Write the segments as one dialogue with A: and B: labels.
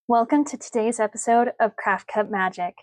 A: Welcome to today's episode of Cricut Magic.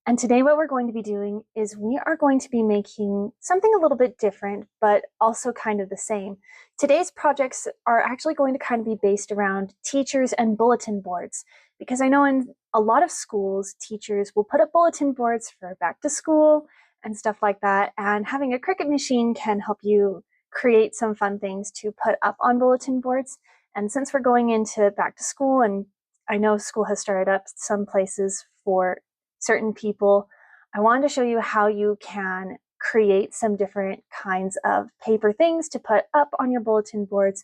A: And today what we're going to be doing is we are going to be making something a little bit different, but also kind of the same. Today's projects are actually going to kind of be based around teachers and bulletin boards, because I know in a lot of schools, teachers will put up bulletin boards for back to school and stuff like that. And having a Cricut machine can help you create some fun things to put up on bulletin boards. And since we're going into back to school, and I know school has started up some places for certain people, I wanted to show you how you can create some different kinds of paper things to put up on your bulletin boards,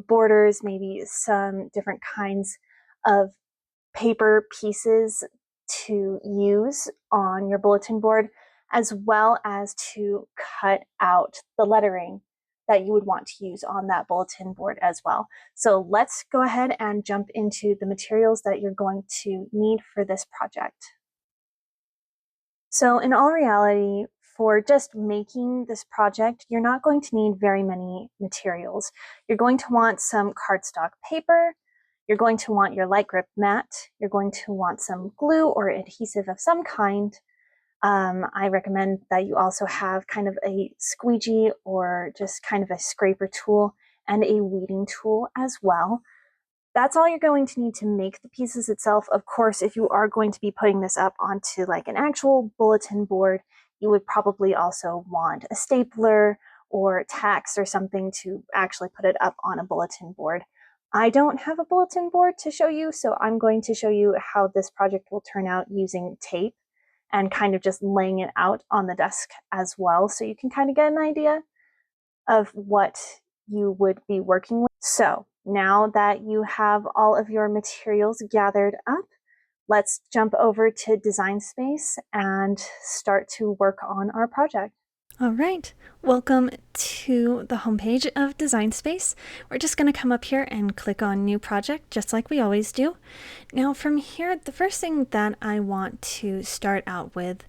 A: borders, maybe some different kinds of paper pieces to use on your bulletin board, as well as to cut out the lettering that you would want to use on that bulletin board as well. So let's go ahead and jump into the materials that you're going to need for this project. So in all reality, for just making this project, you're not going to need very many materials. You're going to want some cardstock paper, you're going to want your light grip mat, you're going to want some glue or adhesive of some kind. I recommend that you also have kind of a squeegee or just kind of a scraper tool and a weeding tool as well. That's all you're going to need to make the pieces itself. Of course, if you are going to be putting this up onto like an actual bulletin board, you would probably also want a stapler or tacks or something to actually put it up on a bulletin board. I don't have a bulletin board to show you, so I'm going to show you how this project will turn out using tape and kind of just laying it out on the desk as well, so you can kind of get an idea of what you would be working with. So now that you have all of your materials gathered up, let's jump over to Design Space and start to work on our project.
B: All right, welcome to the homepage of Design Space. We're just going to come up here and click on New Project, just like we always do. Now from here, the first thing that I want to start out with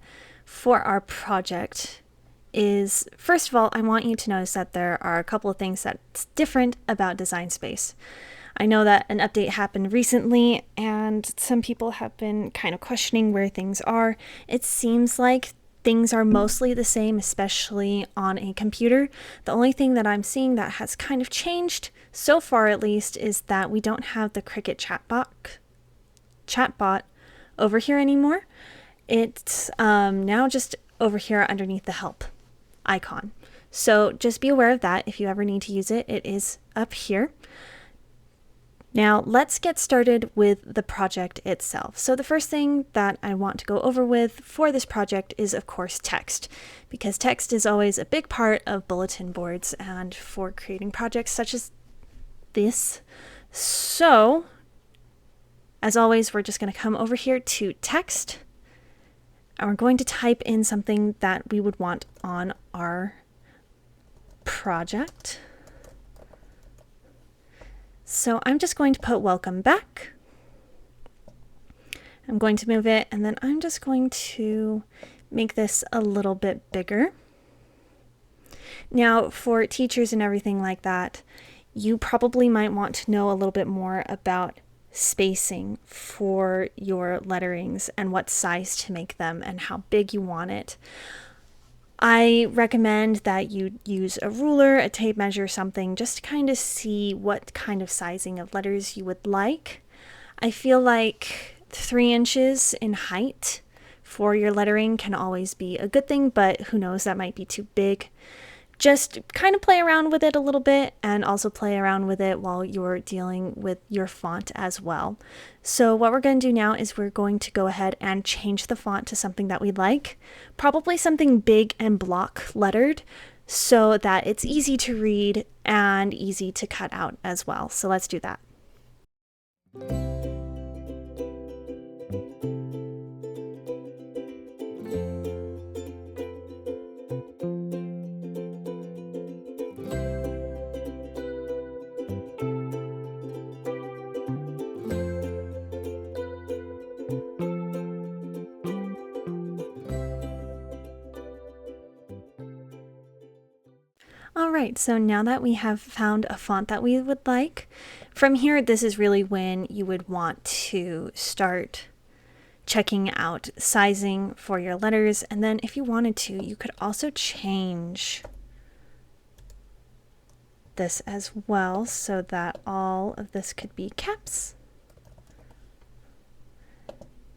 B: for our project is, first of all, I want you to notice that there are a couple of things that's different about Design Space. I know that an update happened recently and some people have been kind of questioning where things are. It seems like things are mostly the same, especially on a computer. The only thing that I'm seeing that has kind of changed, so far at least, is that we don't have the Cricut chatbot over here anymore. It's now just over here underneath the help icon. So just be aware of that. If you ever need to use it, it is up here. Now let's get started with the project itself. So the first thing that I want to go over with for this project is, of course, text, because text is always a big part of bulletin boards and for creating projects such as this. So as always, we're just going to come over here to text and we're going to type in something that we would want on our project. So I'm just going to put welcome back. I'm going to move it, and then I'm just going to make this a little bit bigger. Now for teachers and everything like that, you probably might want to know a little bit more about spacing for your letterings and what size to make them and how big you want it. I recommend that you use a ruler, a tape measure, something, just to kind of see what kind of sizing of letters you would like. I feel like 3 inches in height for your lettering can always be a good thing, but who knows, that might be too big. Just kind of play around with it a little bit and also play around with it while you're dealing with your font as well. So what we're going to do now is we're going to go ahead and change the font to something that we like, probably something big and block lettered so that it's easy to read and easy to cut out as well. So let's do that. All right, so now that we have found a font that we would like, from here, this is really when you would want to start checking out sizing for your letters. And then if you wanted to, you could also change this as well so that all of this could be caps.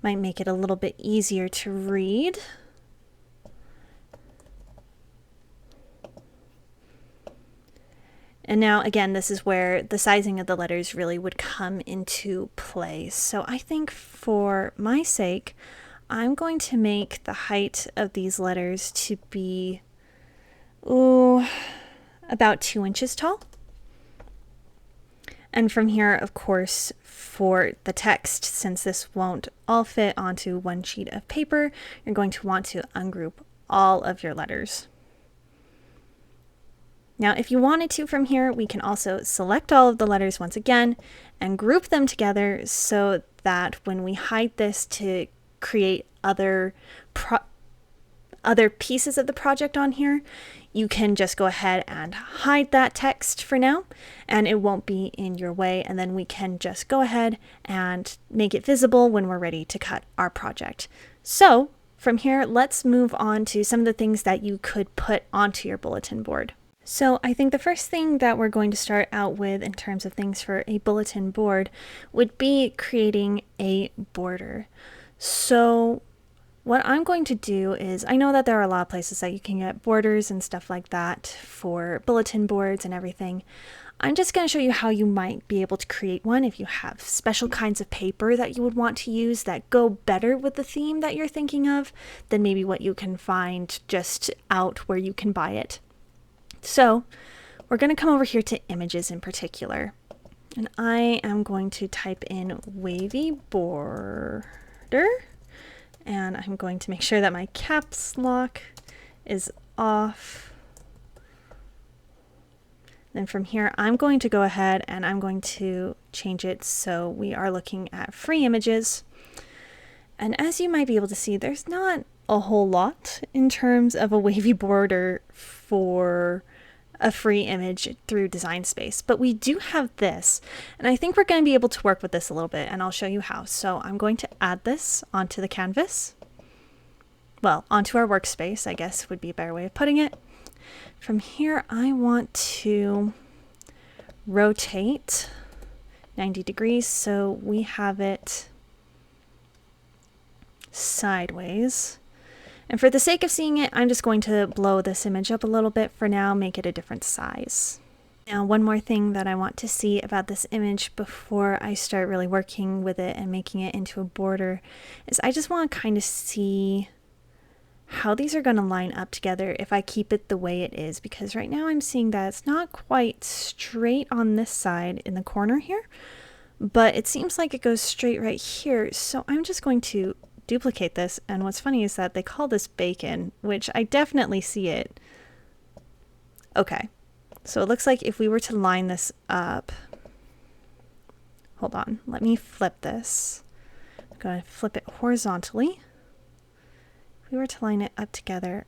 B: Might make it a little bit easier to read. And now, again, this is where the sizing of the letters really would come into play. So I think for my sake, I'm going to make the height of these letters to be, about 2 inches tall. And from here, of course, for the text, since this won't all fit onto one sheet of paper, you're going to want to ungroup all of your letters. Now, if you wanted to from here, we can also select all of the letters once again and group them together so that when we hide this to create other pieces of the project on here, you can just go ahead and hide that text for now and it won't be in your way, and then we can just go ahead and make it visible when we're ready to cut our project. So from here, let's move on to some of the things that you could put onto your bulletin board. So I think the first thing that we're going to start out with in terms of things for a bulletin board would be creating a border. So what I'm going to do is, I know that there are a lot of places that you can get borders and stuff like that for bulletin boards and everything. I'm just going to show you how you might be able to create one if you have special kinds of paper that you would want to use that go better with the theme that you're thinking of than maybe what you can find just out where you can buy it. So we're going to come over here to images in particular, and I am going to type in wavy border, and I'm going to make sure that my caps lock is off. Then from here, I'm going to go ahead and I'm going to change it so we are looking at free images. And as you might be able to see, there's not a whole lot in terms of a wavy border for a free image through Design Space, but we do have this, and I think we're going to be able to work with this a little bit, and I'll show you how. So I'm going to add this onto the canvas, well, onto our workspace, I guess would be a better way of putting it. From here, I want to rotate 90 degrees so we have it sideways. And for the sake of seeing it, I'm just going to blow this image up a little bit for now, make it a different size. Now, one more thing that I want to see about this image before I start really working with it and making it into a border is I just want to kind of see how these are going to line up together if I keep it the way it is, because right now I'm seeing that it's not quite straight on this side in the corner here, but it seems like it goes straight right here. So I'm just going to duplicate this, and what's funny is that they call this bacon, which I definitely see it. Okay, so it looks like if we were to line this up, hold on, let me flip this. I'm going to flip it horizontally. If we were to line it up together,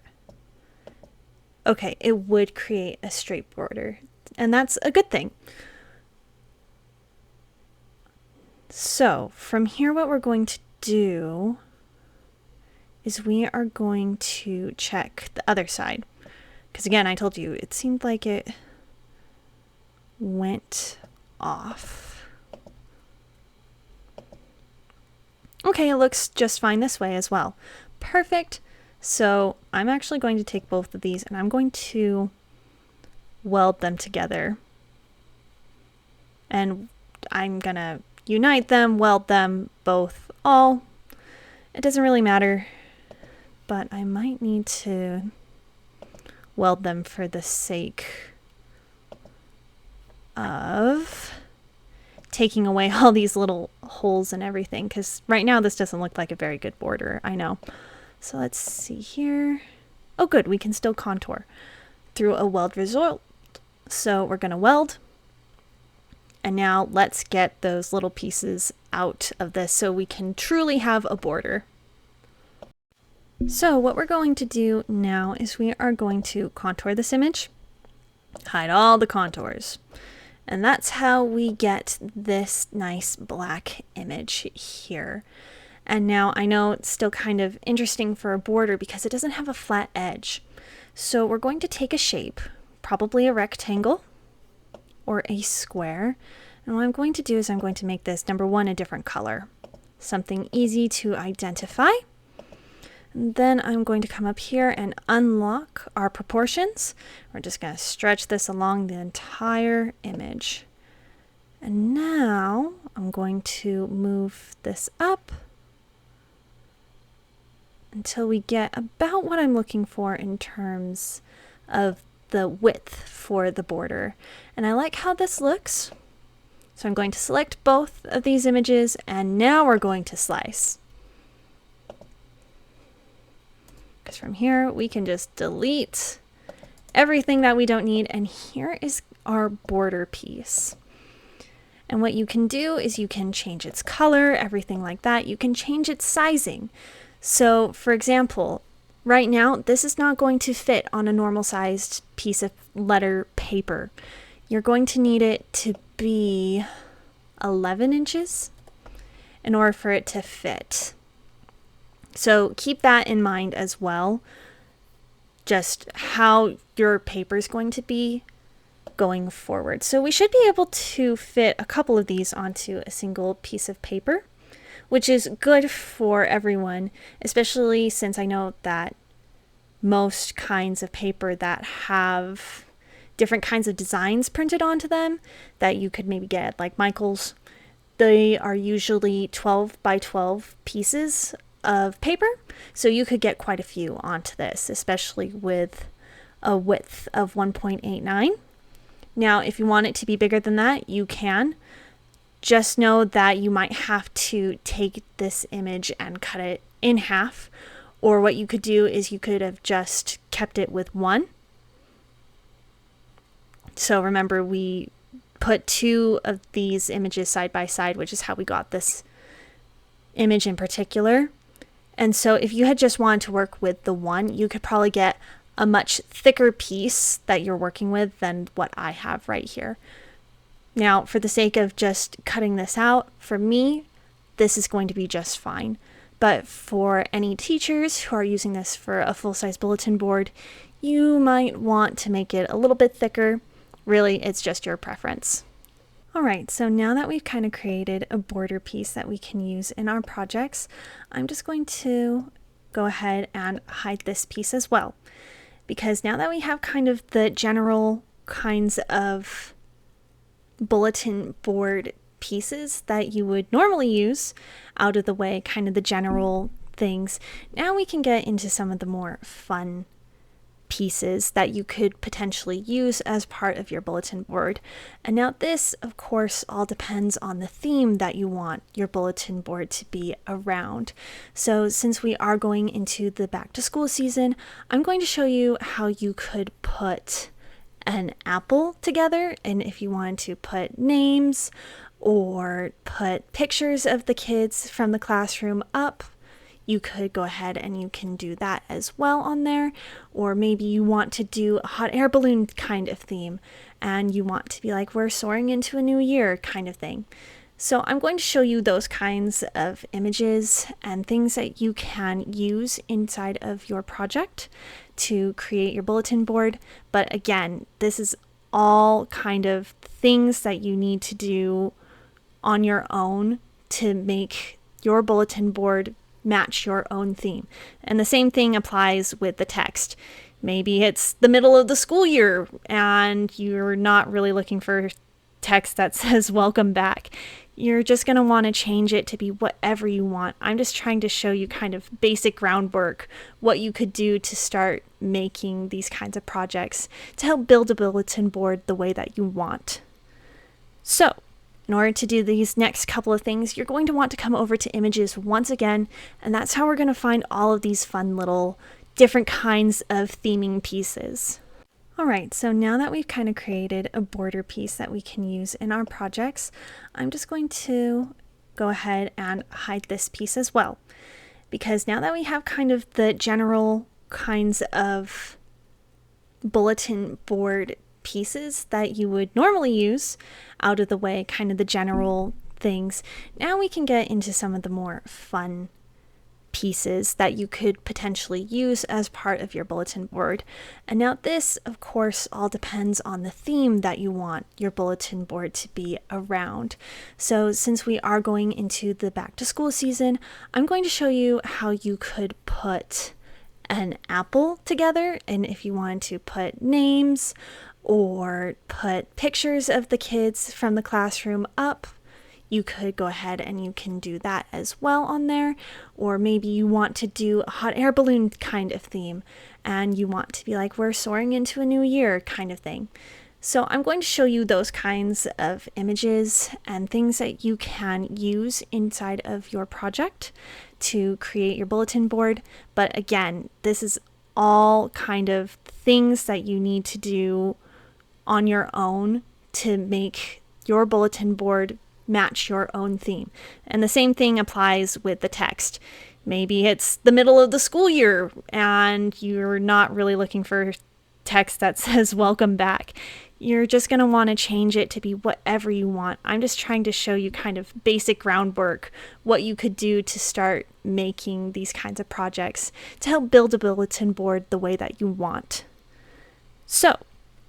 B: okay, it would create a straight border, and that's a good thing. So from here, what we're going to do is we are going to check the other side, because again, I told you it seemed like it went off. Okay, it looks just fine this way as well. Perfect. So I'm actually going to take both of these and I'm going to weld them together, and I'm gonna unite them, weld them both, all. It doesn't really matter, but I might need to weld them for the sake of taking away all these little holes and everything, because right now this doesn't look like a very good border, I know. So let's see here. Oh good, we can still contour through a weld result. So we're going to weld. And now let's get those little pieces out of this so we can truly have a border. So what we're going to do now is we are going to contour this image. hide all the contours. And that's how we get this nice black image here. And now I know it's still kind of interesting for a border because it doesn't have a flat edge. So we're going to take a shape, probably a rectangle or a square. And what I'm going to do is I'm going to make this, number one, a different color. Something easy to identify. And then I'm going to come up here and unlock our proportions. We're just going to stretch this along the entire image. And now I'm going to move this up until we get about what I'm looking for in terms of the width for the border. And I like how this looks. So I'm going to select both of these images, and now we're going to slice. Because from here we can just delete everything that we don't need, and here is our border piece. And what you can do is you can change its color, everything like that. You can change its sizing. So for example, right now this is not going to fit on a normal sized piece of letter paper. You're going to need it to be 11 inches in order for it to fit. So keep that in mind as well, just how your paper is going to be going forward. So we should be able to fit a couple of these onto a single piece of paper, which is good for everyone, especially since I know that most kinds of paper that have different kinds of designs printed onto them that you could maybe get like Michael's, they are usually 12 by 12 pieces of paper. So you could get quite a few onto this, especially with a width of 1.89. Now, if you want it to be bigger than that, you can. Just know that you might have to take this image and cut it in half. Or what you could do is you could have just kept it with one. So remember, we put two of these images side by side, which is how we got this image in particular. And so if you had just wanted to work with the one, you could probably get a much thicker piece that you're working with than what I have right here. Now, for the sake of just cutting this out, for me, this is going to be just fine. But for any teachers who are using this for a full-size bulletin board, you might want to make it a little bit thicker. Really, it's just your preference. All right, so now that we've kind of created a border piece that we can use in our projects, I'm just going to go ahead and hide this piece as well. Because now that we have kind of the general kinds of bulletin board pieces that you would normally use out of the way, kind of the general things, now we can get into some of the more fun pieces that you could potentially use as part of your bulletin board. And now this, of course, all depends on the theme that you want your bulletin board to be around. So since we are going into the back to school season, I'm going to show you how you could put an apple together, and if you wanted to put names or put pictures of the kids from the classroom up, you could go ahead and you can do that as well on there. Or maybe you want to do a hot air balloon kind of theme and you want to be like, we're soaring into a new year kind of thing. So I'm going to show you those kinds of images and things that you can use inside of your project to create your bulletin board. But again, this is all kind of things that you need to do on your own to make your bulletin board match your own theme. And the same thing applies with the text. Maybe it's the middle of the school year and you're not really looking for text that says welcome back. You're just going to want to change it to be whatever you want. I'm just trying to show you kind of basic groundwork, what you could do to start making these kinds of projects to help build a bulletin board the way that you want. So, in order to do these next couple of things, you're going to want to come over to images once again, and that's how we're going to find all of these fun little different kinds of theming pieces. All right, so now that we've kind of created a border piece that we can use in our projects, I'm just going to go ahead and hide this piece as well. Because now that we have kind of the general kinds of bulletin board pieces that you would normally use out of the way, kind of the general things, now we can get into some of the more fun pieces that you could potentially use as part of your bulletin board. And now this, of course, all depends on the theme that you want your bulletin board to be around. So since we are going into the back to school season, I'm going to show you how you could put an apple together, and if you wanted to put names or put pictures of the kids from the classroom up, you could go ahead and you can do that as well on there. Or maybe you want to do a hot air balloon kind of theme and you want to be like, we're soaring into a new year kind of thing. So I'm going to show you those kinds of images and things that you can use inside of your project to create your bulletin board. But again, this is all kind of things that you need to do on your own to make your bulletin board match your own theme. And the same thing applies with the text. Maybe it's the middle of the school year and you're not really looking for text that says welcome back. You're just going to want to change it to be whatever you want. I'm just trying to show you kind of basic groundwork, what you could do to start making these kinds of projects to help build a bulletin board the way that you want. So,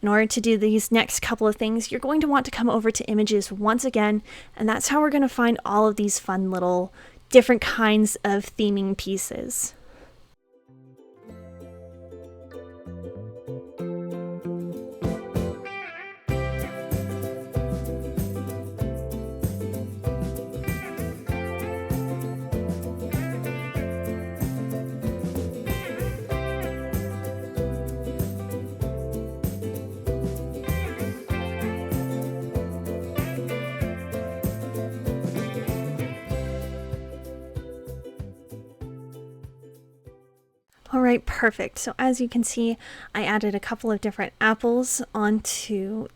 B: in order to do these next couple of things, you're going to want to come over to images once again, and that's how we're going to find all of these fun little different kinds of theming pieces. All right, perfect. So as you can see, I added a couple of different apples onto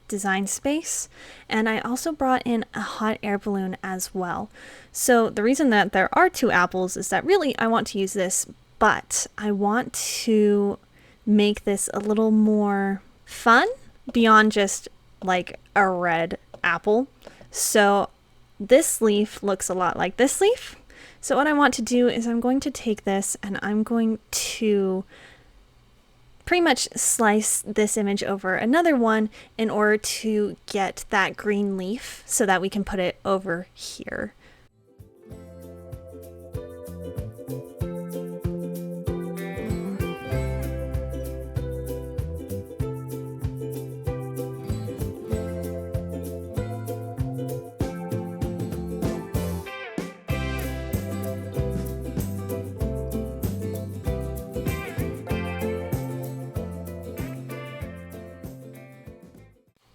B: Design Space, and I also brought in a hot air balloon as well. So the reason that there are two apples is that really I want to use this, but I want to make this a little more fun beyond just like a red apple. So this leaf looks a lot like this leaf. So what I want to do is I'm going to take this and I'm going to pretty much slice this image over another one in order to get that green leaf so that we can put it over here.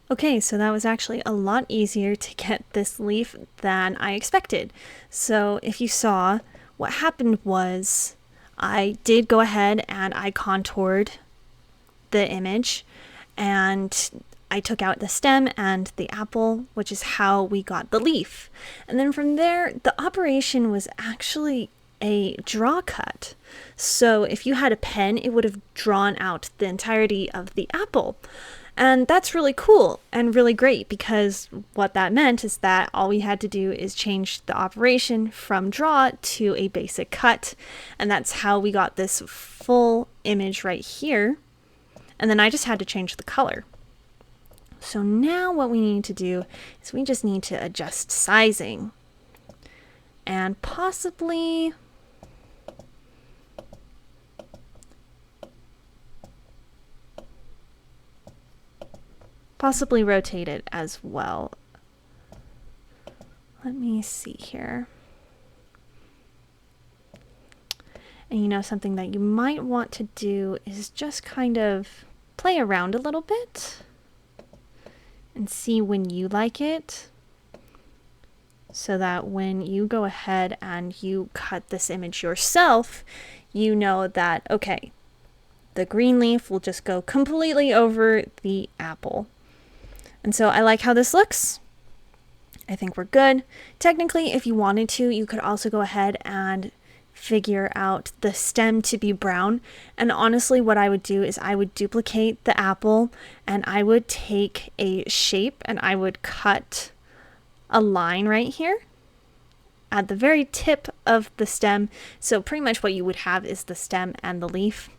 B: Okay, so that was actually a lot easier to get this leaf than I expected. So if you saw, what happened was I did go ahead and I contoured the image and I took out the stem and the apple, which is how we got the leaf. And then from there, the operation was actually a draw cut. So if you had a pen, it would have drawn out the entirety of the apple. And that's really cool and really great because what that meant is that all we had to do is change the operation from draw to a basic cut. And that's how we got this full image right here. And then I just had to change the color. So now what we need to do is we just need to adjust sizing and possibly rotate it as well. Let me see here. And you know, something that you might want to do is just kind of play around a little bit and see when you like it, so that when you go ahead and you cut this image yourself, you know that, okay, the green leaf will just go completely over the apple. And so I like how this looks. I think we're good. Technically, if you wanted to, you could also go ahead and figure out the stem to be brown. And honestly, what I would do is I would duplicate the apple and I would take a shape and I would cut a line right here at the very tip of the stem. So pretty much what you would have is the stem and the leaf,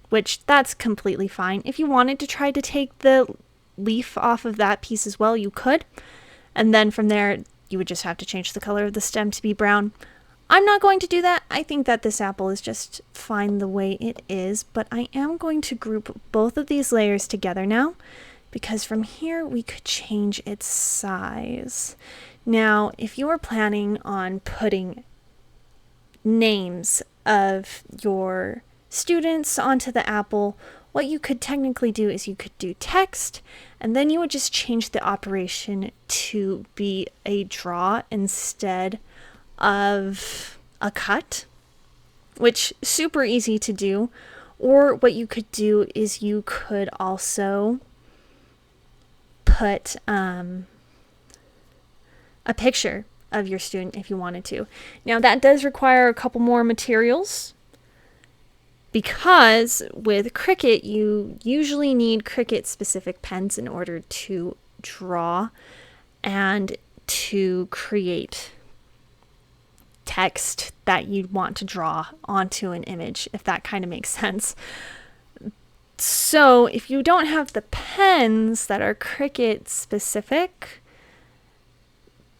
B: which that's completely fine. If you wanted to try to take the leaf off of that piece as well, you could. And then from there, you would just have to change the color of the stem to be brown. I'm not going to do that. I think that this apple is just fine the way it is, but I am going to group both of these layers together now, because from here we could change its size. Now, if you were planning on putting names of your students onto the apple, what you could technically do is you could do text, and then you would just change the operation to be a draw instead of a cut, which is super easy to do. Or what you could do is you could also put a picture of your student if you wanted to. Now that does require a couple more materials, because with Cricut you usually need Cricut specific pens in order to draw and to create text that you'd want to draw onto an image, if that kind of makes sense. So if you don't have the pens that are Cricut specific,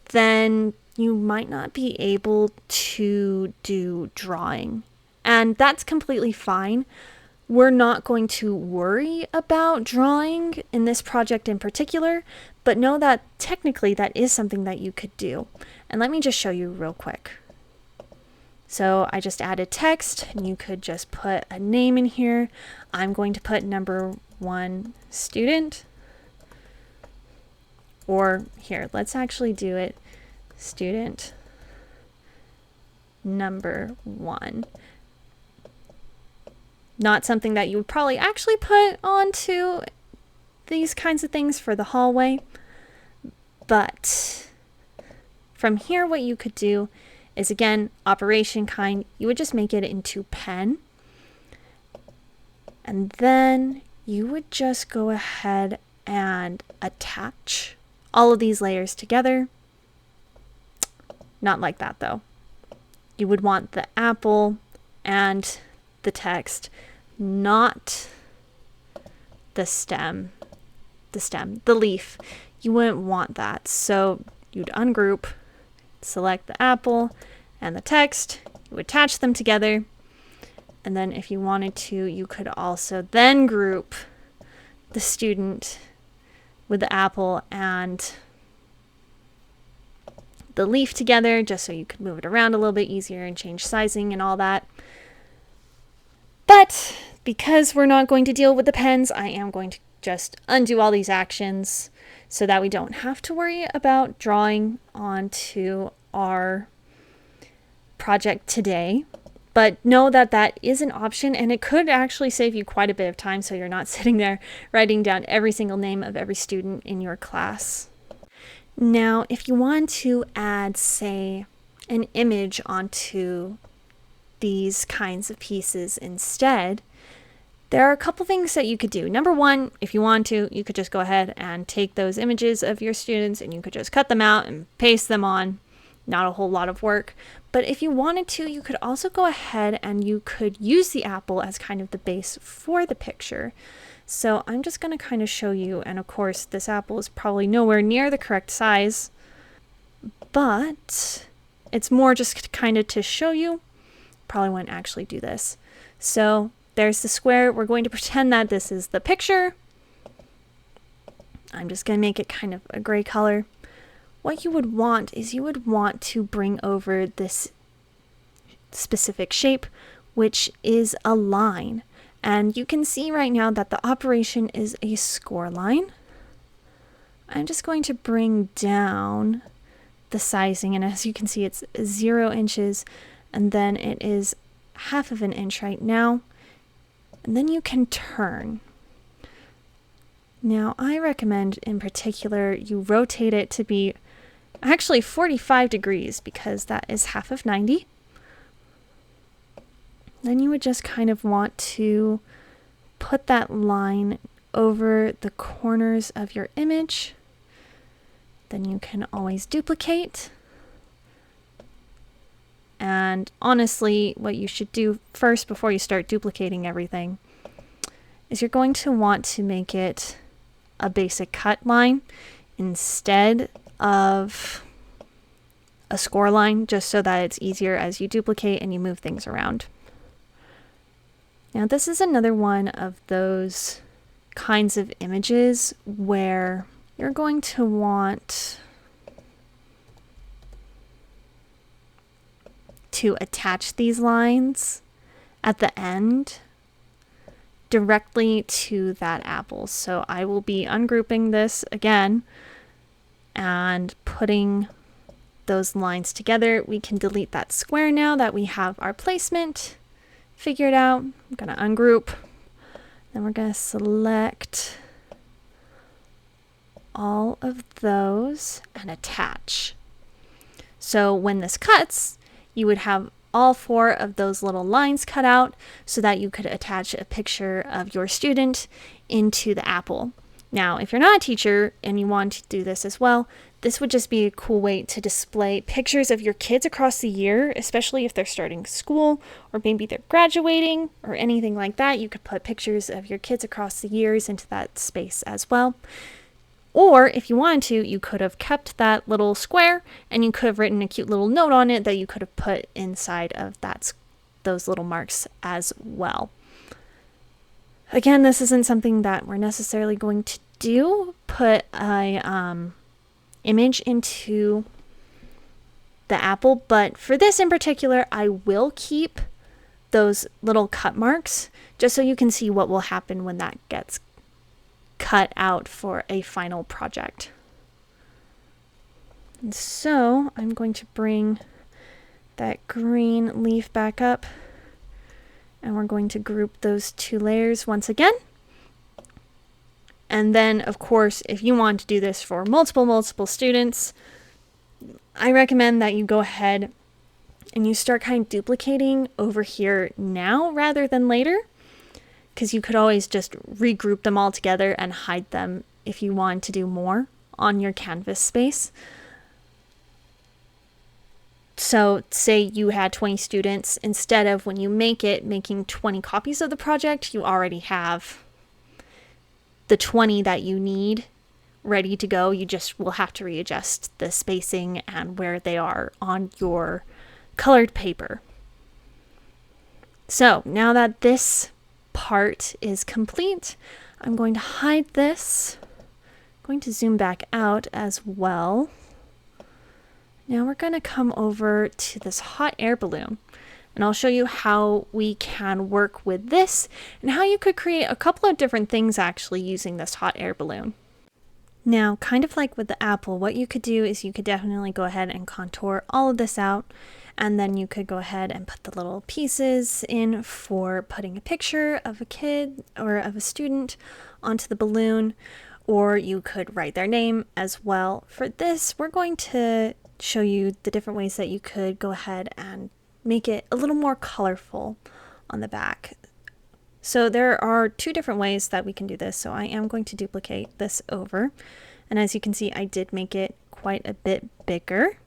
B: then you might not be able to do drawing. And that's completely fine. We're not going to worry about drawing in this project in particular, but know that technically that is something that you could do. And let me just show you real quick. So I just added text, and you could just put a name in here. I'm going to put number 1 student. Or here, let's actually do it student number 1. Not something that you would probably actually put onto these kinds of things for the hallway. But from here, what you could do is, again, operation kind, you would just make it into pen. And then you would just go ahead and attach all of these layers together. Not like that though. You would want the apple and the text, not the stem, the leaf. You wouldn't want that. So you'd ungroup, select the apple and the text, you would attach them together. And then if you wanted to, you could also then group the student with the apple and the leaf together, just so you could move it around a little bit easier and change sizing and all that. But because we're not going to deal with the pens, I am going to just undo all these actions so that we don't have to worry about drawing onto our project today. But know that that is an option, and it could actually save you quite a bit of time, so you're not sitting there writing down every single name of every student in your class. Now, if you want to add, say, an image onto these kinds of pieces instead, there are a couple things that you could do. Number one, if you want to, you could just go ahead and take those images of your students and you could just cut them out and paste them on. Not a whole lot of work. But if you wanted to, you could also go ahead and you could use the apple as kind of the base for the picture. So I'm just going to kind of show you, and of course this apple is probably nowhere near the correct size, but it's more just kind of to show you. Probably wouldn't actually do this. So there's the square. We're going to pretend that this is the picture. I'm just going to make it kind of a gray color. What you would want is you would want to bring over this specific shape, which is a line. And you can see right now that the operation is a score line. I'm just going to bring down the sizing, and as you can see, it's 0 inches, and then it is 1/2 of an inch right now. And then you can turn. Now, I recommend in particular you rotate it to be actually 45 degrees, because that is 1/2 of 90. Then you would just kind of want to put that line over the corners of your image. Then you can always duplicate. And honestly, what you should do first before you start duplicating everything is you're going to want to make it a basic cut line instead of a score line, just so that it's easier as you duplicate and you move things around. Now this is another one of those kinds of images where you're going to want to attach these lines at the end directly to that apple. So I will be ungrouping this again and putting those lines together. We can delete that square now that we have our placement figured out. I'm going to ungroup. Then we're going to select all of those and attach. So when this cuts, you would have all 4 of those little lines cut out so that you could attach a picture of your student into the apple. Now, if you're not a teacher and you want to do this as well, this would just be a cool way to display pictures of your kids across the year, especially if they're starting school or maybe they're graduating or anything like that. You could put pictures of your kids across the years into that space as well. Or if you wanted to, you could have kept that little square and you could have written a cute little note on it that you could have put inside of those little marks as well. Again, this isn't something that we're necessarily going to do, put a image into the apple, but for this in particular, I will keep those little cut marks just so you can see what will happen when that gets cut out for a final project. And so I'm going to bring that green leaf back up and we're going to group those 2 layers once again. And then of course, if you want to do this for multiple students, I recommend that you go ahead and you start kind of duplicating over here now rather than later, because you could always just regroup them all together and hide them if you want to do more on your canvas space. So say you had 20 students, instead of when you making 20 copies of the project, you already have the 20 that you need ready to go. You just will have to readjust the spacing and where they are on your colored paper. So now that this part is complete, I'm going to hide this. I'm going to zoom back out as well. Now we're going to come over to this hot air balloon and I'll show you how we can work with this and how you could create a couple of different things actually using this hot air balloon. Now, kind of like with the apple, what you could do is you could definitely go ahead and contour all of this out, and then you could go ahead and put the little pieces in for putting a picture of a kid or of a student onto the balloon, or you could write their name as well. For this, we're going to show you the different ways that you could go ahead and make it a little more colorful on the back. So there are 2 different ways that we can do this. So I am going to duplicate this over. And as you can see, I did make it quite a bit bigger.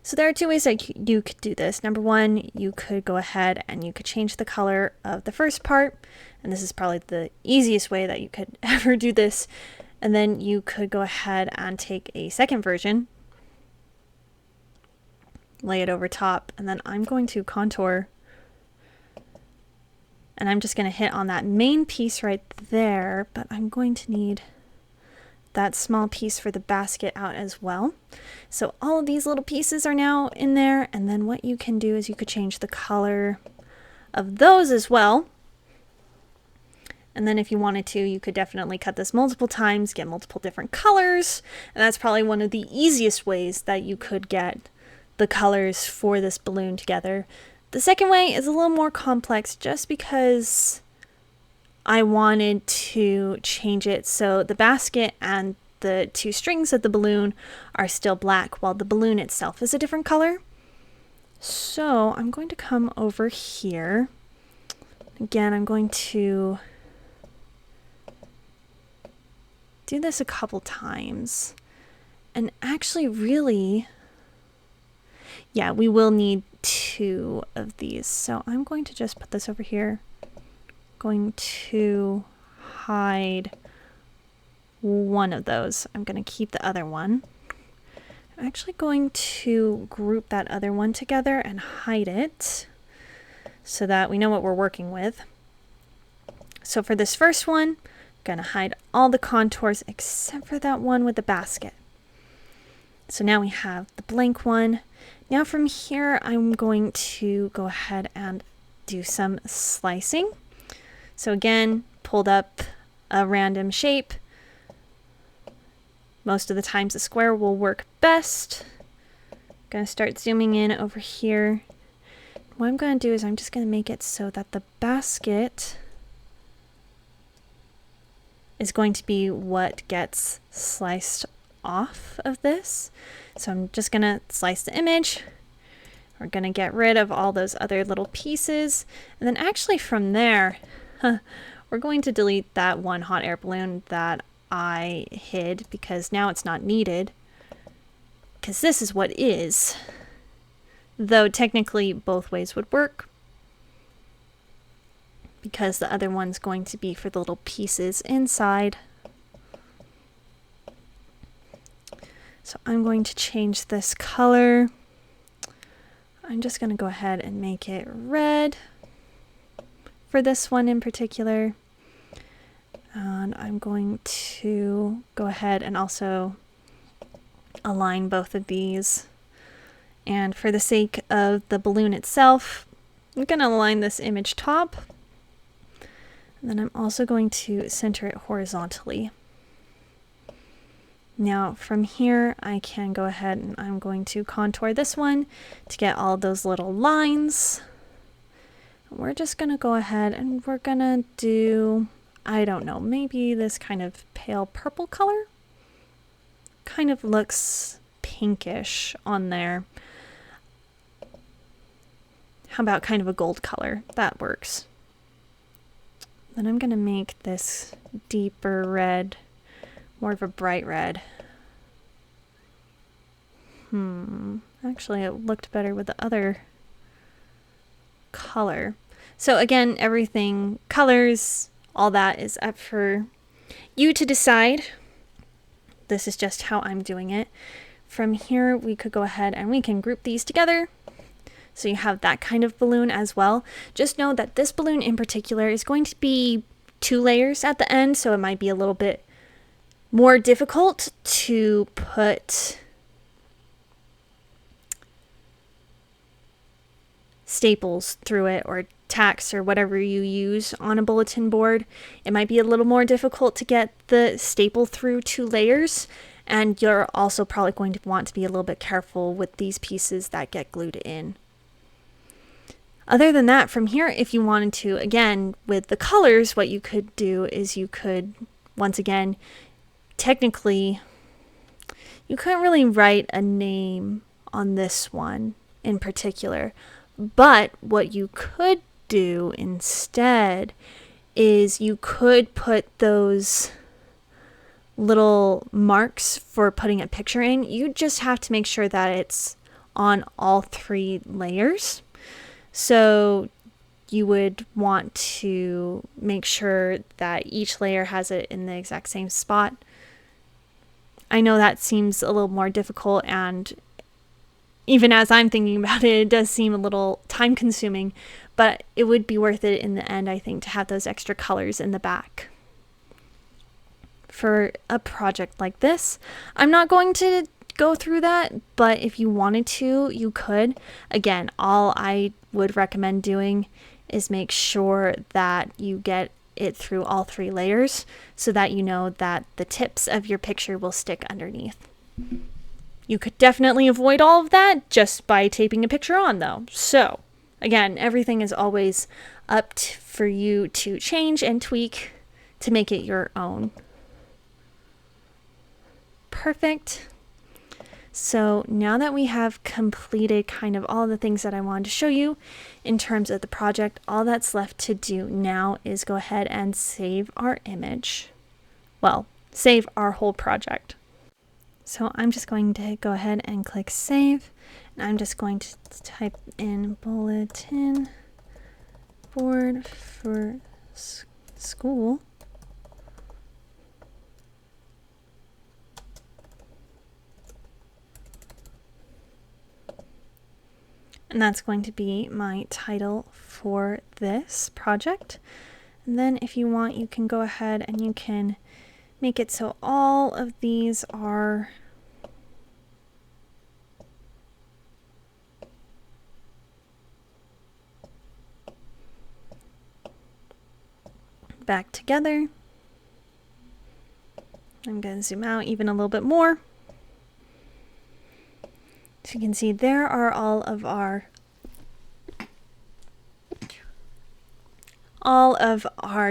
B: So there are 2 ways that you could do this. Number 1, you could go ahead and you could change the color of the first part. And this is probably the easiest way that you could ever do this. And then you could go ahead and take a second version, lay it over top, and then I'm going to contour. And I'm just going to hit on that main piece right there, but I'm going to need that small piece for the basket out as well. So all of these little pieces are now in there, and then what you can do is you could change the color of those as well. And then if you wanted to, you could definitely cut this multiple times, get multiple different colors, and that's probably one of the easiest ways that you could get the colors for this balloon together. The second way is a little more complex just because I wanted to change it so the basket and the 2 strings of the balloon are still black while the balloon itself is a different color. So I'm going to come over here Again, I'm going to do this a couple times. And actually, really, yeah, we will need 2 of these. So I'm going to just put this over here. Going to hide one of those. I'm going to keep the other one. I'm actually going to group that other one together and hide it so that we know what we're working with. So for this first one, I'm going to hide all the contours except for that one with the basket. So now we have the blank one. Now from here, I'm going to go ahead and do some slicing. So again, pulled up a random shape. Most of the times a square will work best. I'm going to start zooming in over here. What I'm going to do is I'm just going to make it so that the basket is going to be what gets sliced off of this. So I'm just going to slice the image. We're going to get rid of all those other little pieces. And then actually from there, we're going to delete that one hot air balloon that I hid because now it's not needed. Because this is what is. Though technically both ways would work. Because the other one's going to be for the little pieces inside. So I'm going to change this color. I'm just going to go ahead and make it red for this one in particular. And I'm going to go ahead and also align both of these. And for the sake of the balloon itself, I'm going to align this image top. And then I'm also going to center it horizontally. Now from here, I can go ahead and I'm going to contour this one to get all those little lines. We're just going to go ahead and we're going to do, I don't know, maybe this kind of pale purple color. Kind of looks pinkish on there. How about kind of a gold color? That works. Then I'm going to make this deeper red, more of a bright red. Actually it looked better with the other color. So again, everything, colors, all that is up for you to decide. This is just how I'm doing it. From here, we could go ahead and we can group these together. So you have that kind of balloon as well. Just know that this balloon in particular is going to be 2 layers at the end, so it might be a little bit more difficult to put staples through it or tacks or whatever you use on a bulletin board. It might be a little more difficult to get the staple through 2 layers, and you're also probably going to want to be a little bit careful with these pieces that get glued in. Other than that, from here, if you wanted to, again, with the colors, what you could do is you could, once again, technically, you couldn't really write a name on this one in particular, but what you could do instead is you could put those little marks for putting a picture in. You just have to make sure that it's on all 3 layers. So you would want to make sure that each layer has it in the exact same spot. I know that seems a little more difficult, and even as I'm thinking about it, it does seem a little time consuming, but it would be worth it in the end, I think, to have those extra colors in the back. For a project like this, I'm not going to go through that, but if you wanted to, you could. Again, all I would recommend doing is make sure that you get it through all 3 layers so that you know that the tips of your picture will stick underneath. You could definitely avoid all of that just by taping a picture on though. So again, everything is always up for you to change and tweak to make it your own. Perfect. So now that we have completed kind of all the things that I wanted to show you in terms of the project, all that's left to do now is go ahead and save our image. Well, save our whole project. So I'm just going to go ahead and click save, and I'm just going to type in bulletin board for school. And that's going to be my title for this project. And then if you want, you can go ahead and you can make it so all of these are back together. I'm going to zoom out even a little bit more. So you can see there are all of our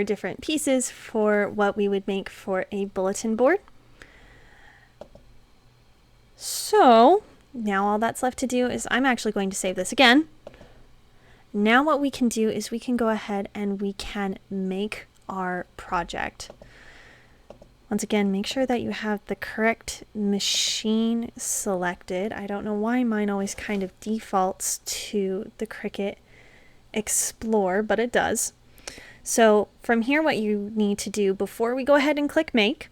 B: different pieces for what we would make for a bulletin board. So now all that's left to do is I'm actually going to save this again. Now what we can do is we can go ahead and we can make our project. Once again, make sure that you have the correct machine selected. I don't know why mine always kind of defaults to the Cricut Explore, but it does. So from here, what you need to do before we go ahead and click make,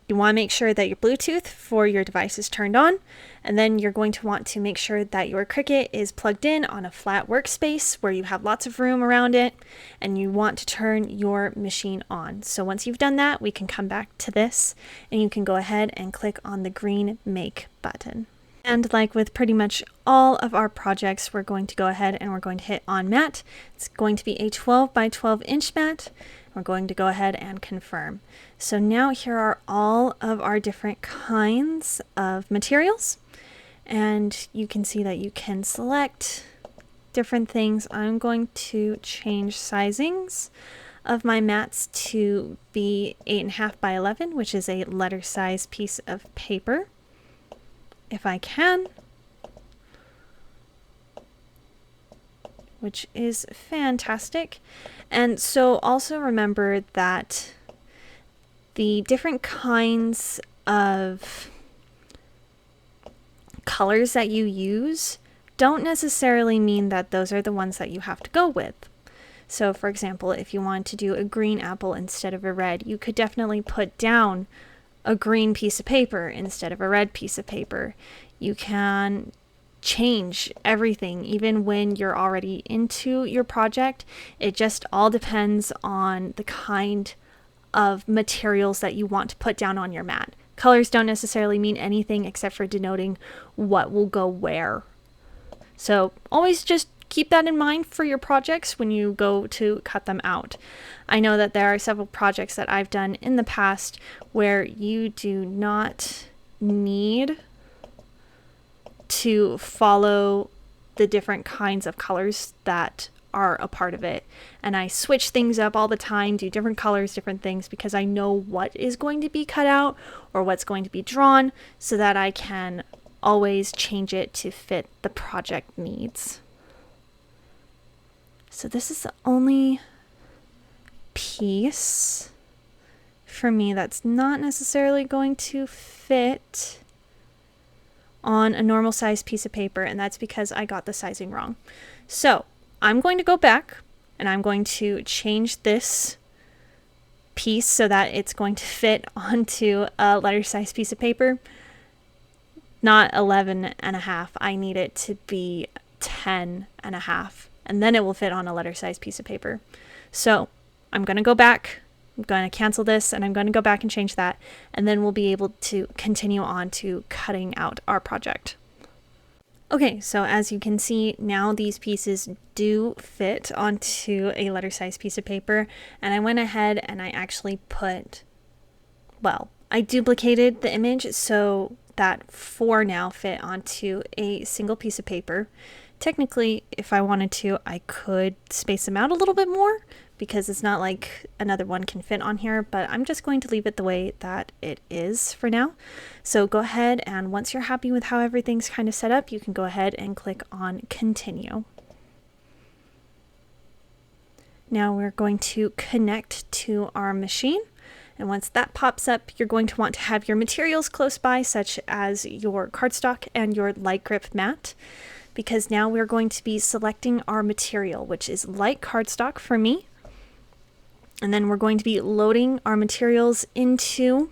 B: you want to make sure that your Bluetooth for your device is turned on, and then you're going to want to make sure that your Cricut is plugged in on a flat workspace where you have lots of room around it, and you want to turn your machine on. So once you've done that, we can come back to this, and you can go ahead and click on the green make button. And like with pretty much all of our projects, we're going to go ahead and we're going to hit on mat. It's going to be a 12 by 12 inch mat. We're going to go ahead and confirm. So now here are all of our different kinds of materials, and you can see that you can select different things. I'm going to change sizings of my mats to be 8.5 by 11, which is a letter size piece of paper, if I can, which is fantastic. And so also remember that the different kinds of colors that you use don't necessarily mean that those are the ones that you have to go with. So for example, if you want to do a green apple instead of a red, you could definitely put down a green piece of paper instead of a red piece of paper. You can change everything even when you're already into your project. It just all depends on the kind of materials that you want to put down on your mat. Colors don't necessarily mean anything except for denoting what will go where. So always just keep that in mind for your projects when you go to cut them out. I know that there are several projects that I've done in the past where you do not need to follow the different kinds of colors that are a part of it. And I switch things up all the time, do different colors, different things, because I know what is going to be cut out or what's going to be drawn so that I can always change it to fit the project needs. So this is the only piece for me that's not necessarily going to fit on a normal size piece of paper, and that's because I got the sizing wrong. So I'm going to go back and I'm going to change this piece so that it's going to fit onto a letter size piece of paper. Not 11.5. I need it to be 10.5, and then it will fit on a letter size piece of paper. So I'm going to go back, I'm going to cancel this, and I'm going to go back and change that, and then we'll be able to continue on to cutting out our project. Okay, so as you can see, now these pieces do fit onto a letter size piece of paper, and I went ahead and I actually I duplicated the image so that 4 now fit onto a single piece of paper. Technically, if I wanted to, I could space them out a little bit more, because it's not like another one can fit on here, but I'm just going to leave it the way that it is for now. So go ahead, and once you're happy with how everything's kind of set up, you can go ahead and click on continue. Now we're going to connect to our machine. And once that pops up, you're going to want to have your materials close by, such as your cardstock and your light grip mat, because now we're going to be selecting our material, which is light cardstock for me. And then we're going to be loading our materials into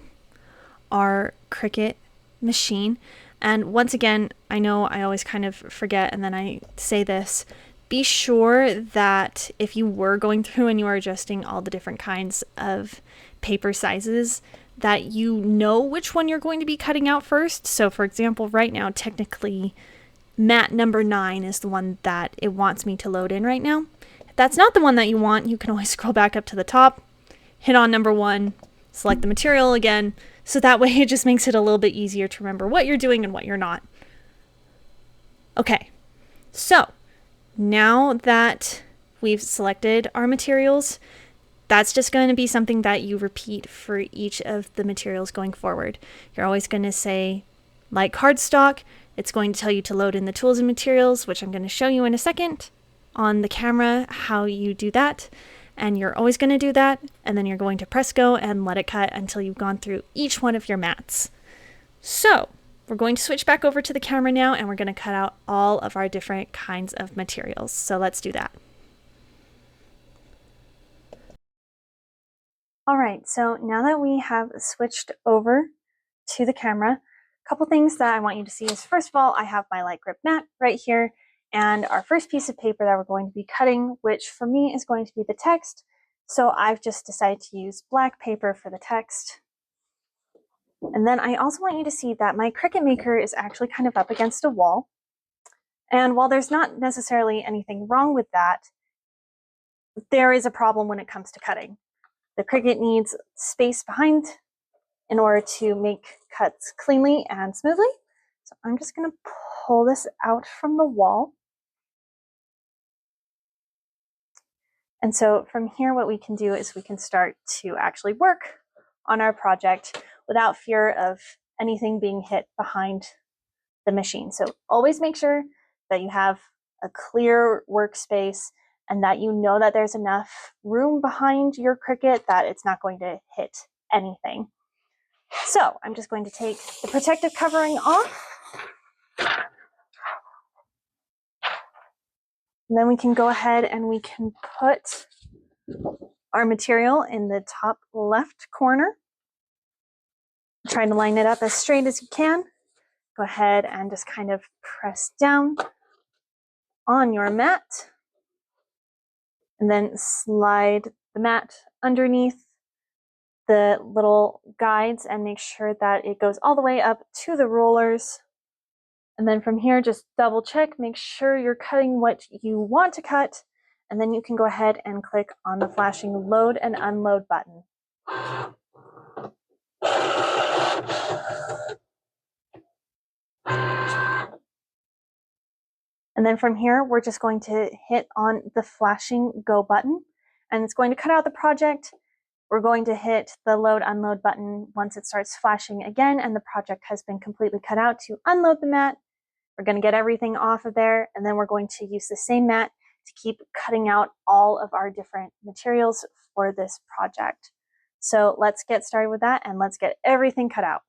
B: our Cricut machine. And once again, I know I always kind of forget and then I say this, be sure that if you were going through and you are adjusting all the different kinds of paper sizes, that you know which one you're going to be cutting out first. So for example, right now, technically mat number 9 is the one that it wants me to load in right now. If that's not the one that you want, you can always scroll back up to the top, hit on number 1, select the material again, so that way it just makes it a little bit easier to remember what you're doing and what you're not. Okay, so now that we've selected our materials, that's just going to be something that you repeat for each of the materials going forward. You're always going to say light cardstock. It's going to tell you to load in the tools and materials, which I'm going to show you in a second on the camera how you do that. And you're always going to do that, and then you're going to press go and let it cut until you've gone through each one of your mats. So we're going to switch back over to the camera now, and we're going to cut out all of our different kinds of materials. So let's do that.
A: All right, so now that we have switched over to the camera, a couple things that I want you to see is, first of all, I have my light grip mat right here, and our first piece of paper that we're going to be cutting, which for me is going to be the text. So I've just decided to use black paper for the text. And then I also want you to see that my Cricut Maker is actually kind of up against a wall. And while there's not necessarily anything wrong with that, there is a problem when it comes to cutting. The Cricut needs space behind in order to make cuts cleanly and smoothly. So I'm just going to pull this out from the wall. And so from here, what we can do is we can start to actually work on our project without fear of anything being hit behind the machine. So always make sure that you have a clear workspace and that you know that there's enough room behind your Cricut that it's not going to hit anything. So I'm just going to take the protective covering off. And then we can go ahead and we can put our material in the top left corner. Trying to line it up as straight as you can. Go ahead and just kind of press down on your mat. And then slide the mat underneath the little guides and make sure that it goes all the way up to the rollers. And then from here, just double check, make sure you're cutting what you want to cut. And then you can go ahead and click on the flashing load and unload button. And then from here, we're just going to hit on the flashing go button, and it's going to cut out the project. We're going to hit the load unload button once it starts flashing again and the project has been completely cut out to unload the mat. We're going to get everything off of there, and then we're going to use the same mat to keep cutting out all of our different materials for this project. So let's get started with that and let's get everything cut out.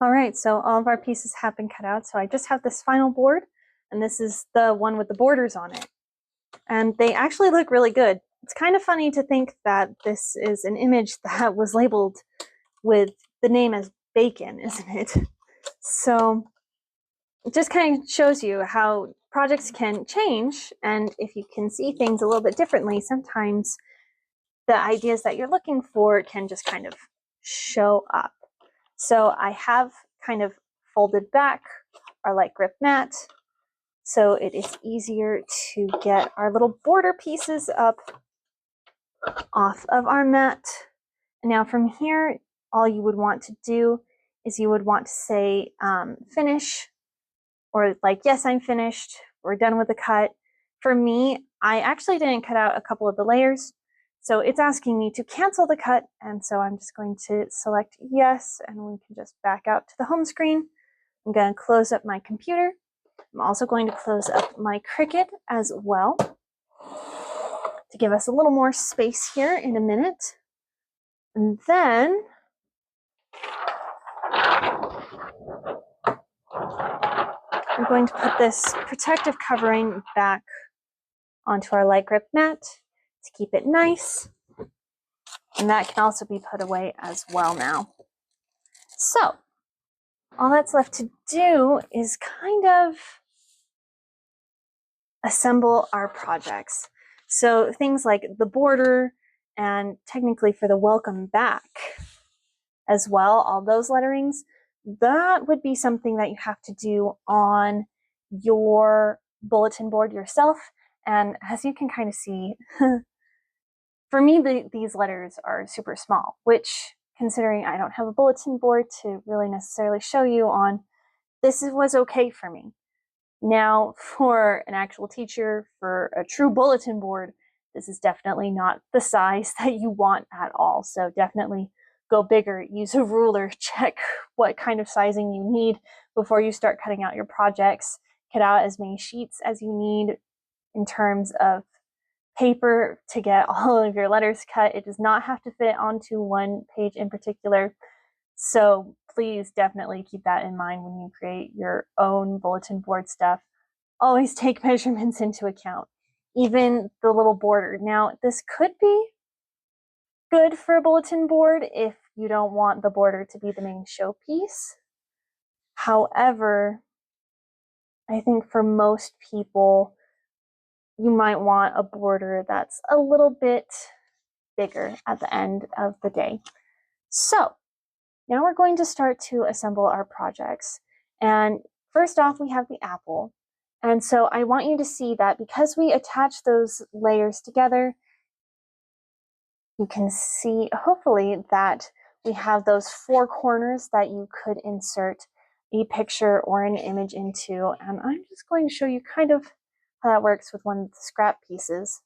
A: All right, so all of our pieces have been cut out. So I just have this final board, and this is the one with the borders on it. And they actually look really good. It's kind of funny to think that this is an image that was labeled with the name as bacon, isn't it? So it just kind of shows you how projects can change, and if you can see things a little bit differently, sometimes the ideas that you're looking for can just kind of show up. So I have kind of folded back our light grip mat so it is easier to get our little border pieces up off of our mat. And now from here, all you would want to do is you would want to say finish, or like, yes, I'm finished, we're done with the cut. For me, I actually didn't cut out a couple of the layers, so it's asking me to cancel the cut, and so I'm just going to select yes, and we can just back out to the home screen. I'm going to close up my computer. I'm also going to close up my Cricut as well to give us a little more space here in a minute. And then I'm going to put this protective covering back onto our light grip mat to keep it nice. And that can also be put away as well now. So all that's left to do is kind of assemble our projects. So things like the border, and technically for the welcome back as well, all those letterings, that would be something that you have to do on your bulletin board yourself. And as you can kind of see, for me, these letters are super small, which, considering I don't have a bulletin board to really necessarily show you on, this was okay for me. Now, for an actual teacher, for a true bulletin board, this is definitely not the size that you want at all. So definitely go bigger, use a ruler, check what kind of sizing you need before you start cutting out your projects. Cut out as many sheets as you need in terms of paper to get all of your letters cut. It does not have to fit onto one page in particular. So please definitely keep that in mind when you create your own bulletin board stuff. Always take measurements into account, even the little border. Now, this could be good for a bulletin board if you don't want the border to be the main showpiece. However, I think for most people, you might want a border that's a little bit bigger at the end of the day. So now we're going to start to assemble our projects. And first off, we have the apple. And so I want you to see that because we attach those layers together, you can see hopefully that we have those four corners that you could insert a picture or an image into. And I'm just going to show you kind of how that works with one of the scrap pieces.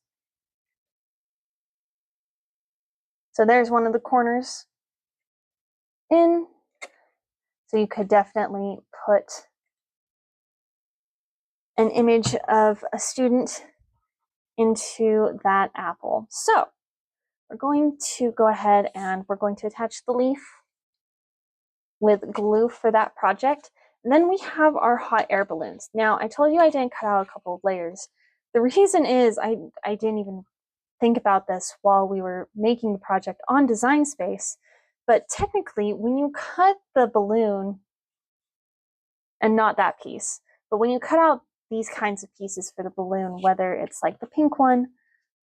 A: So there's one of the corners in. So you could definitely put an image of a student into that apple. So we're going to go ahead and we're going to attach the leaf with glue for that project. And then we have our hot air balloons. Now, I told you I didn't cut out a couple of layers. The reason is I didn't even think about this while we were making the project on Design Space. But technically, when you cut the balloon, and not that piece, but when you cut out these kinds of pieces for the balloon, whether it's like the pink one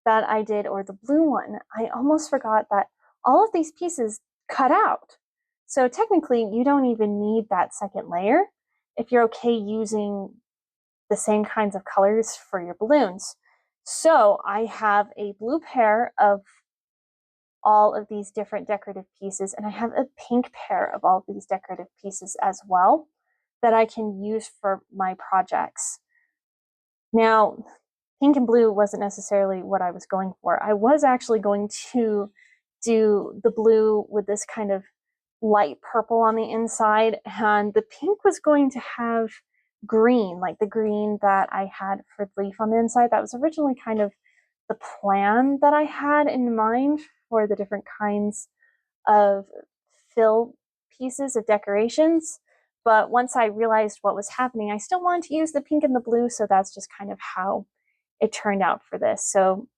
A: that I did or the blue one, I almost forgot that all of these pieces cut out. So technically, you don't even need that second layer if you're okay using the same kinds of colors for your balloons. So I have a blue pair of all of these different decorative pieces, and I have a pink pair of all of these decorative pieces as well that I can use for my projects. Now, pink and blue wasn't necessarily what I was going for. I was actually going to do the blue with this kind of light purple on the inside, and the pink was going to have green, like the green that I had for the leaf on the inside. That was originally kind of the plan that I had in mind for the different kinds of fill pieces of decorations, but once I realized what was happening, I still wanted to use the pink and the blue, so that's just kind of how it turned out for this. So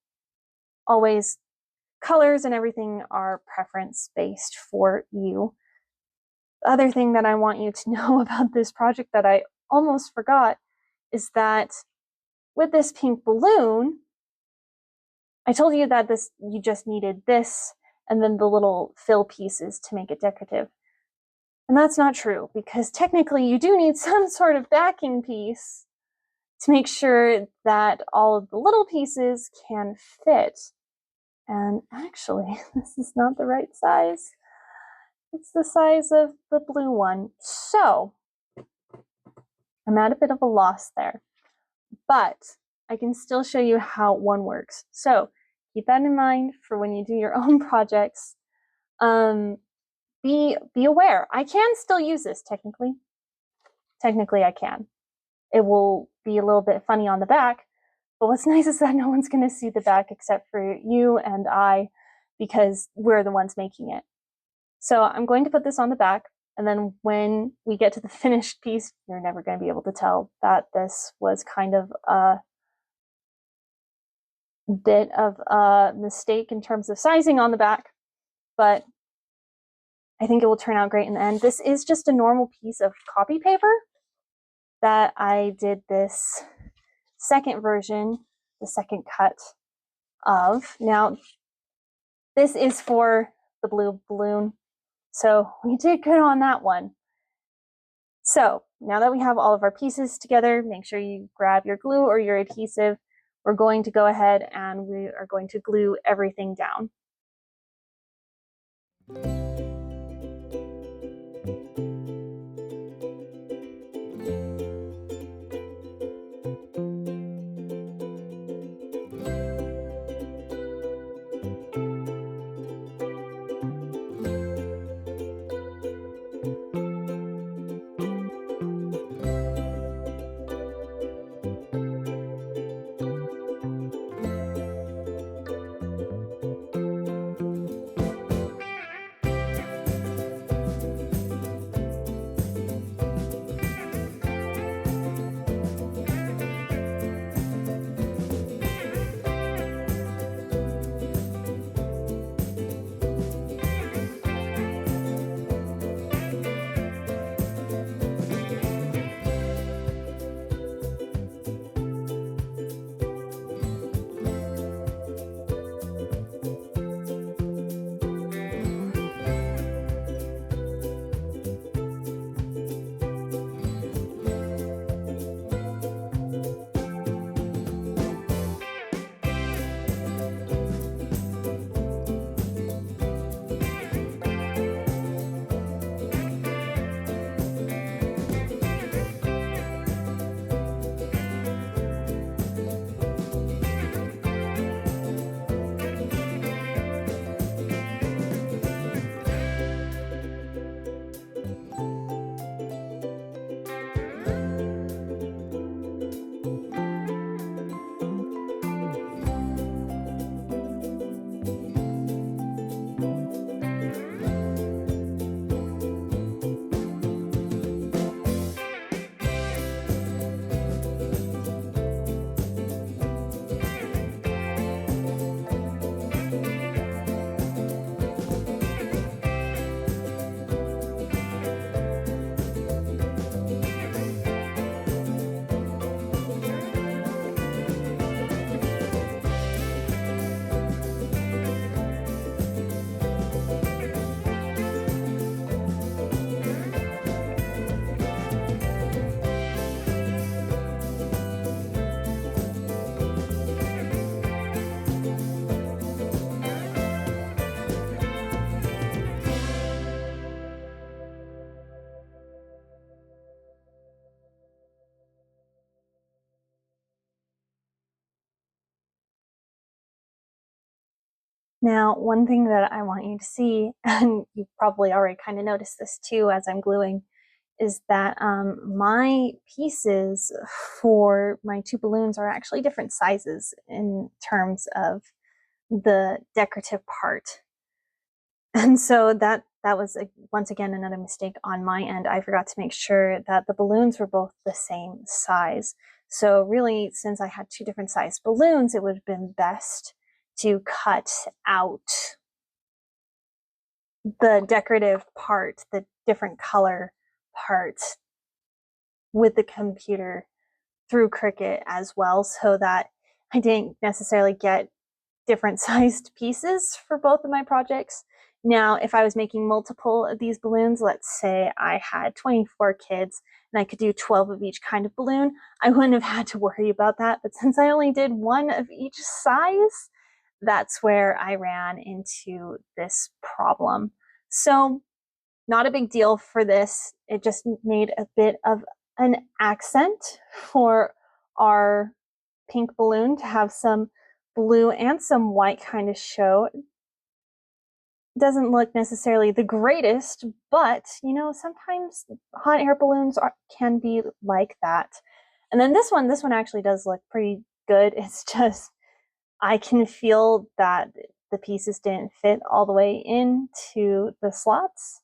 A: always, colors and everything are preference based for you. The other thing that I want you to know about this project that I almost forgot is that with this pink balloon, I told you that you just needed this and then the little fill pieces to make it decorative. And that's not true, because technically you do need some sort of backing piece to make sure that all of the little pieces can fit. And actually, this is not the right size. It's the size of the blue one. So I'm at a bit of a loss there, but I can still show you how one works. So keep that in mind for when you do your own projects. Be aware. I can still use this technically. Technically I can. It will be a little bit funny on the back, but what's nice is that no one's going to see the back except for you and I, because we're the ones making it. So I'm going to put this on the back, and then when we get to the finished piece, you're never going to be able to tell that this was kind of a bit of a mistake in terms of sizing on the back, but I think it will turn out great in the end. This is just a normal piece of copy paper that I did this second version, the second cut of. Now, this is for the blue balloon, so we did good on that one. So now that we have all of our pieces together, make sure you grab your glue or your adhesive. We're going to go ahead and we are going to glue everything down. Now, one thing that I want you to see, and you've probably already kind of noticed this too as I'm gluing, is that my pieces for my two balloons are actually different sizes in terms of the decorative part. And so that that was once again another mistake on my end. I forgot to make sure that the balloons were both the same size. So really, since I had two different size balloons, it would have been best to cut out the decorative part, the different color part with the computer through Cricut as well, so that I didn't necessarily get different sized pieces for both of my projects. Now, if I was making multiple of these balloons, let's say I had 24 kids and I could do 12 of each kind of balloon, I wouldn't have had to worry about that. But since I only did one of each size, that's where I ran into this problem. So, not a big deal for this. It just made a bit of an accent for our pink balloon to have some blue and some white kind of show. Doesn't look necessarily the greatest, but you know, sometimes hot air balloons can be like that. And then this one actually does look pretty good. It's just, I can feel that the pieces didn't fit all the way into the slots.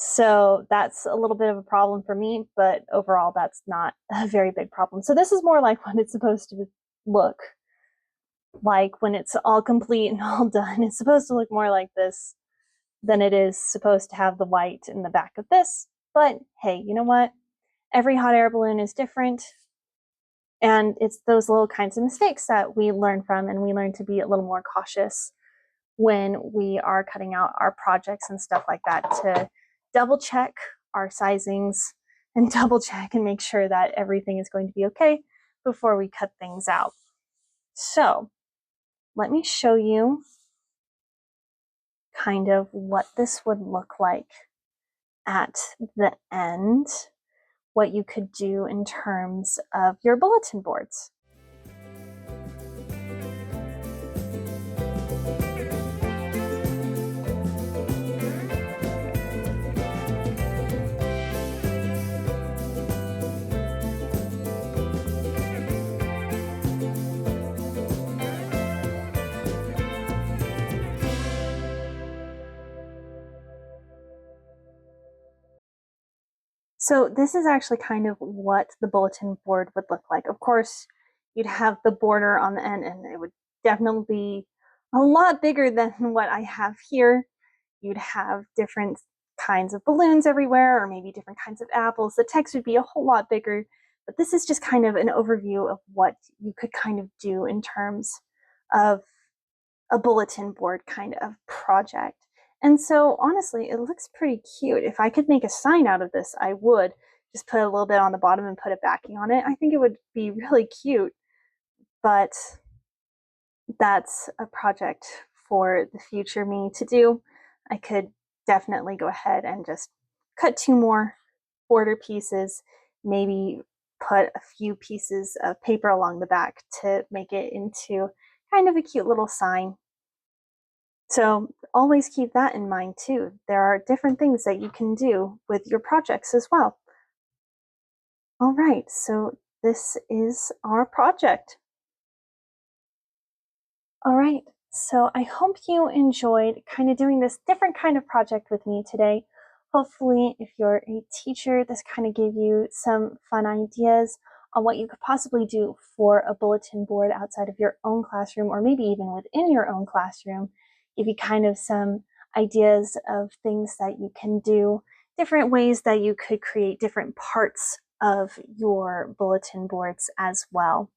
A: So that's a little bit of a problem for me, but overall that's not a very big problem. So this is more like what it's supposed to look like when it's all complete and all done. It's supposed to look more like this than it is supposed to have the white in the back of this. But hey, you know what? Every hot air balloon is different. And it's those little kinds of mistakes that we learn from, and we learn to be a little more cautious when we are cutting out our projects and stuff like that, to double check our sizings and double check and make sure that everything is going to be okay before we cut things out. So let me show you kind of what this would look like at the end, what you could do in terms of your bulletin boards. So this is actually kind of what the bulletin board would look like. Of course, you'd have the border on the end, and it would definitely be a lot bigger than what I have here. You'd have different kinds of balloons everywhere, or maybe different kinds of apples. The text would be a whole lot bigger, but this is just kind of an overview of what you could kind of do in terms of a bulletin board kind of project. And so honestly, it looks pretty cute. If I could make a sign out of this, I would just put a little bit on the bottom and put a backing on it. I think it would be really cute, but that's a project for the future me to do. I could definitely go ahead and just cut two more border pieces, maybe put a few pieces of paper along the back to make it into kind of a cute little sign. So always keep that in mind too. There are different things that you can do with your projects as well. All right, so this is our project. All right, so I hope you enjoyed kind of doing this different kind of project with me today. Hopefully, if you're a teacher, this kind of gave you some fun ideas on what you could possibly do for a bulletin board outside of your own classroom, or maybe even within your own classroom. Give you kind of some ideas of things that you can do, different ways that you could create different parts of your bulletin boards as well.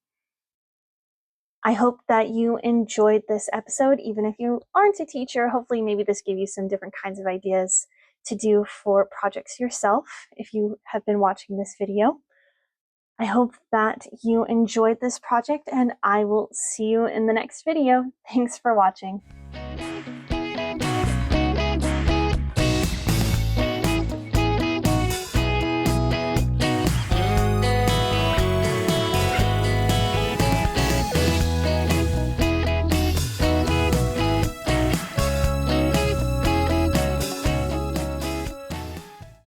A: I hope that you enjoyed this episode, even if you aren't a teacher. Hopefully maybe this gave you some different kinds of ideas to do for projects yourself if you have been watching this video. I hope that you enjoyed this project, and I will see you in the next video. Thanks for watching.